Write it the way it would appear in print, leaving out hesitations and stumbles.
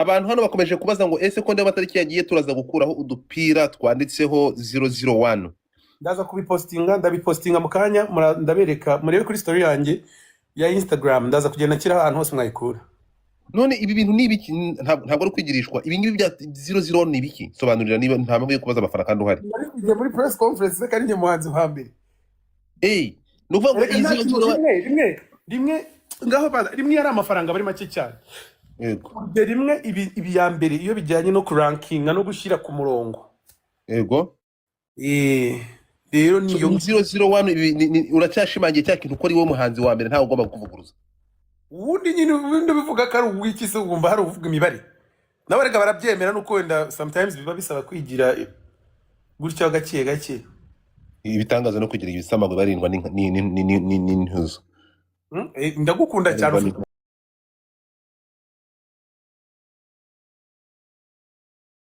abantu hano bakomeje kubaza ngo ese ko ndeba amatariki yagiye turaza gukuraho udupira twanditseho 001. Ndaza kubipostinga, ndabipostinga mu kanya, ndabereka murebe kuri story yanjye ya Instagram, ndaza kugenda nshyira ahantu hose mwayikura. None ibi bintu ni ibiki? Ntabwo ari kwigirishwa. Ibi ngibi bya 00 ni ibiki? Sobanurira niba nta mpamvu yo kubaza abafana kandi uhari. Kujya muri press conference kandi njye muhanzi wa mbere. Nuvuga ngo rimwe ngaho rimwe yari amafaranga bari make cyane. Yego. Rimwe ibi ya mbere iyo bijyanye no kurankinga no gushyira ku murongo. Yego. Rero niyo 001 uracyashimangiye cya kintu ko ari wowe muhanzi wa mbere ntawe ugomba kuvuguruza. Ubundi nyine ubundi bivuga ko ari uwiki se ugomba hari uvuga imibare. Nawe rega barabyemera nuko wenda sometimes biba bisaba kwigira gutya gake gake. Ibitangaza no kugira ibisamagwe barindwa n'intuzo. Ndagukunda cyane.